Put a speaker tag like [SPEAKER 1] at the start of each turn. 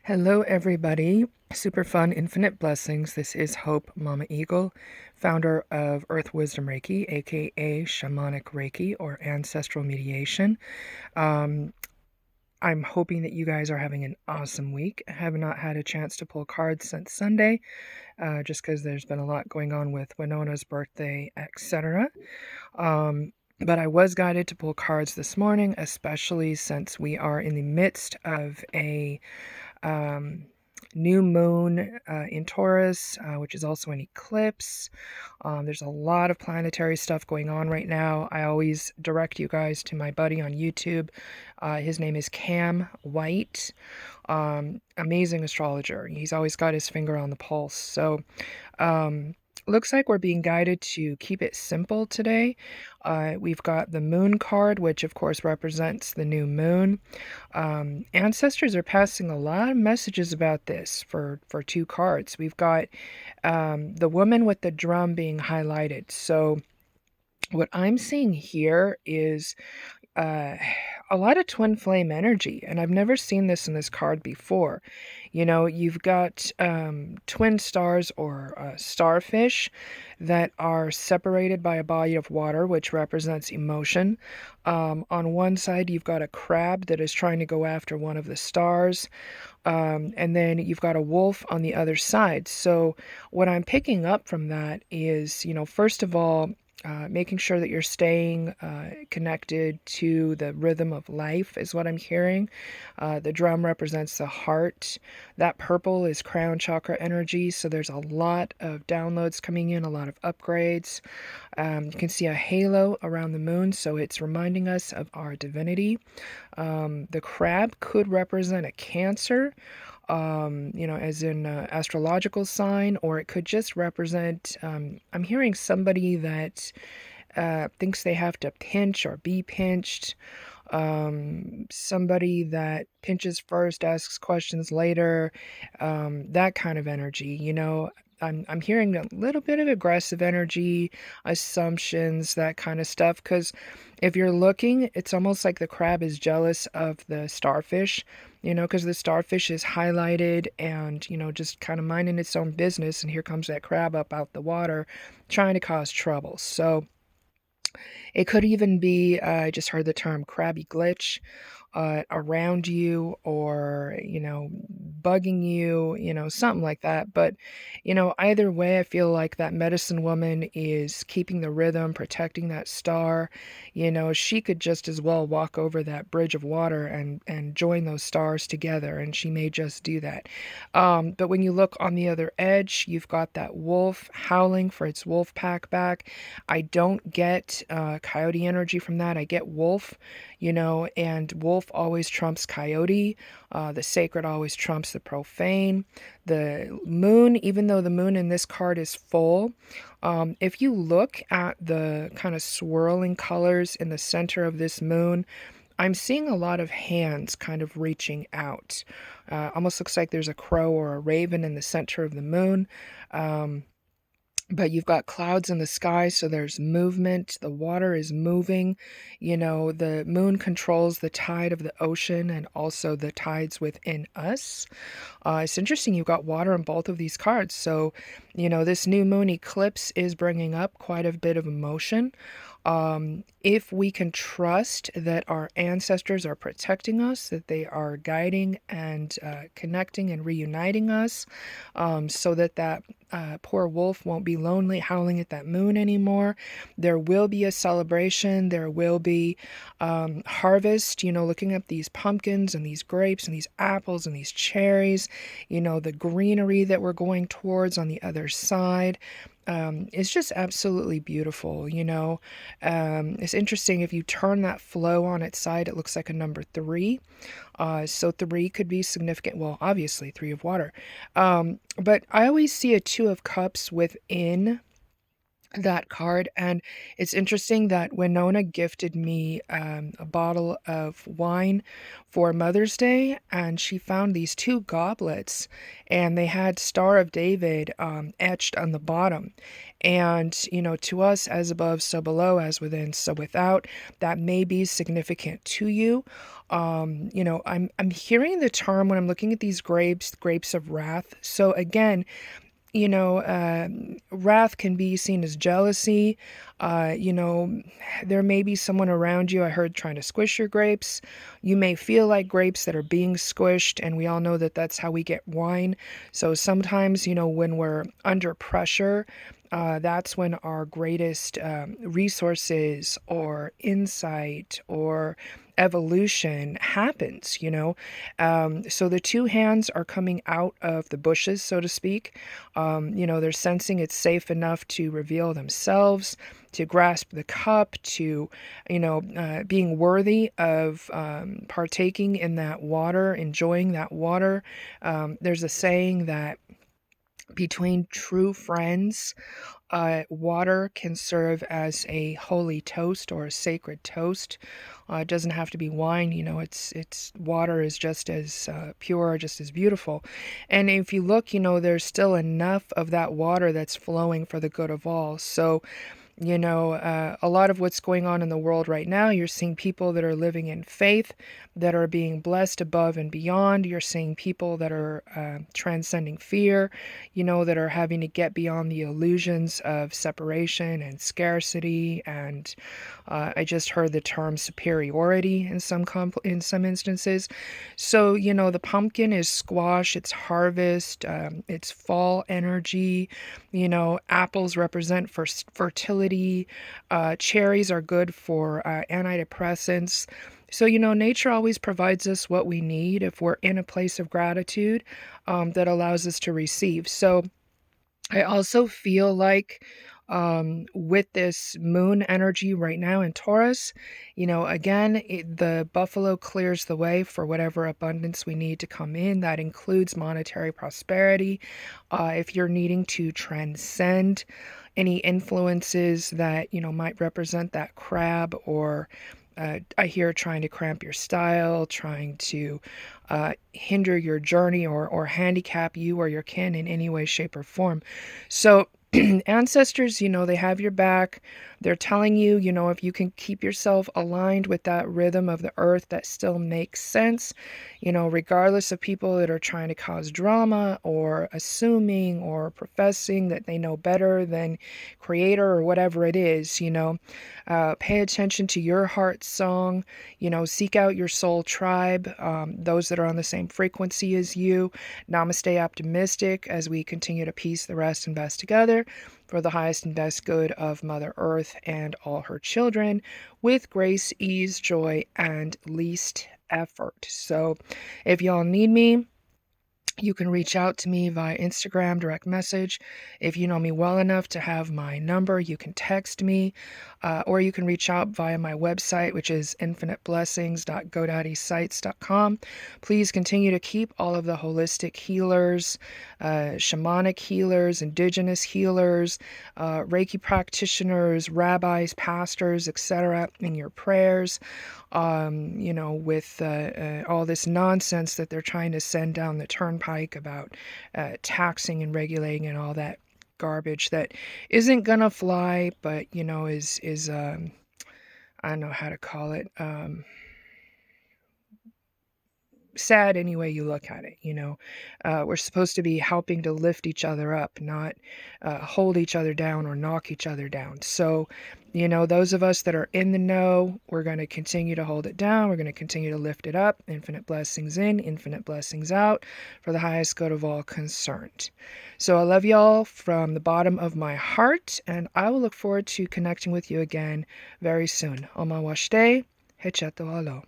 [SPEAKER 1] Hello, everybody. Super fun, infinite blessings. This is Hope Mama Eagle, founder of Earth Wisdom Reiki, aka Shamanic Reiki or Ancestral Mediation. Um, I'm hoping that you guys are having an awesome week. I have not had a chance to pull cards since Sunday, just because there's been a lot going on with Winona's birthday, etc. But I was guided to pull cards this morning, especially since we are in the midst of a um, new moon in Taurus, which is also an eclipse. There's a lot of planetary stuff going on right now. I always direct you guys to my buddy on YouTube. His name is Cam White. Amazing astrologer. He's always got his finger on the pulse. So, um, looks like we're being guided to keep it simple today. We've got the moon card, which of course represents the new moon. Ancestors are passing a lot of messages about this for two cards. We've got the woman with the drum being highlighted. So what I'm seeing here is uh, a lot of twin flame energy, and I've never seen this in this card before. You know, you've got twin stars or starfish that are separated by a body of water, which represents emotion. On one side, you've got a crab that is trying to go after one of the stars, and then you've got a wolf on the other side. So, what I'm picking up from that is, first of all, making sure that you're staying connected to the rhythm of life is what I'm hearing. The drum represents the heart. That purple is crown chakra energy. So there's a lot of downloads coming in, a lot of upgrades. You can see a halo around the moon, so it's reminding us of our divinity. The crab could represent a Cancer, as in astrological sign, or it could just represent, I'm hearing somebody that thinks they have to pinch or be pinched, somebody that pinches first, asks questions later, that kind of energy, I'm hearing a little bit of aggressive energy, assumptions, that kind of stuff. Because if you're looking, it's almost like the crab is jealous of the starfish, because the starfish is highlighted and, just kind of minding its own business. And here comes that crab up out the water trying to cause trouble. So it could even be, I just heard the term crabby glitch around you, or, bugging you, something like that. But, either way, I feel like that medicine woman is keeping the rhythm, protecting that star. She could just as well walk over that bridge of water and join those stars together, and she may just do that. But when you look on the other edge, you've got that wolf howling for its wolf pack back. I don't get coyote energy from that. I get wolf, and wolf always trumps coyote. The sacred always trumps the profane. The moon, even though the moon in this card is full, if you look at the kind of swirling colors in the center of this moon, I'm seeing a lot of hands kind of reaching out. Almost looks like there's a crow or a raven in the center of the moon. But you've got clouds in the sky, so there's movement. The water is moving. The moon controls the tide of the ocean and also the tides within us. It's interesting, you've got water in both of these cards. So, this new moon eclipse is bringing up quite a bit of emotion. If we can trust that our ancestors are protecting us, that they are guiding and connecting and reuniting us, so that poor wolf won't be lonely howling at that moon anymore. There will be a celebration. There will be harvest, looking at these pumpkins and these grapes and these apples and these cherries, the greenery that we're going towards on the other side. It's just absolutely beautiful, It's interesting, if you turn that flow on its side, it looks like a number 3. So 3 could be significant. Well, obviously 3 of water. But I always see a 2 of cups within that card. And it's interesting that Winona gifted me a bottle of wine for Mother's Day, and she found these two goblets, and they had Star of David etched on the bottom. And, to us, as above, so below, as within, so without, that may be significant to you. I'm hearing the term when I'm looking at these grapes of wrath. So again, wrath can be seen as jealousy. There may be someone around you, I heard, trying to squish your grapes. You may feel like grapes that are being squished, and we all know that that's how we get wine. So sometimes, when we're under pressure, that's when our greatest resources or insight or evolution happens. So the two hands are coming out of the bushes, so to speak. They're sensing it's safe enough to reveal themselves, to grasp the cup, to, being worthy of partaking in that water, enjoying that water. There's a saying that between true friends, water can serve as a holy toast or a sacred toast. It doesn't have to be wine. It's water is just as pure, just as beautiful. And if you look, there's still enough of that water that's flowing for the good of all. So, a lot of what's going on in the world right now, you're seeing people that are living in faith, that are being blessed above and beyond. You're seeing people that are transcending fear, that are having to get beyond the illusions of separation and scarcity. And I just heard the term superiority in some instances. So, the pumpkin is squash, it's harvest, it's fall energy. Apples represent for fertility. Cherries are good for antidepressants. So, nature always provides us what we need if we're in a place of gratitude that allows us to receive. So, I also feel like with this moon energy right now in Taurus, again, the buffalo clears the way for whatever abundance we need to come in. That includes monetary prosperity. If you're needing to transcend any influences that, might represent that crab, or I hear trying to cramp your style, trying to hinder your journey, or handicap you or your kin in any way, shape, or form. So ancestors, they have your back. They're telling you, if you can keep yourself aligned with that rhythm of the earth that still makes sense, regardless of people that are trying to cause drama or assuming or professing that they know better than creator or whatever it is, pay attention to your heart song, seek out your soul tribe, those that are on the same frequency as you. Namaste optimistic as we continue to piece the rest and best together for the highest and best good of Mother Earth and all her children, with grace, ease, joy, and least effort. So if y'all need me, you can reach out to me via Instagram, direct message. If you know me well enough to have my number, you can text me, or you can reach out via my website, which is infiniteblessings.godaddysites.com. Please continue to keep all of the holistic healers, shamanic healers, indigenous healers, Reiki practitioners, rabbis, pastors, etc. in your prayers. With all this nonsense that they're trying to send down the turnpike about taxing and regulating and all that garbage that isn't gonna fly, but is I don't know how to call it. Sad any way you look at it. We're supposed to be helping to lift each other up, not hold each other down or knock each other down. So those of us that are in the know, we're going to continue to hold it down. We're going to continue to lift it up. Infinite blessings in, infinite blessings out, for the highest good of all concerned. So I love y'all from the bottom of my heart, and I will look forward to connecting with you again very soon. On my wash day, hechato alo.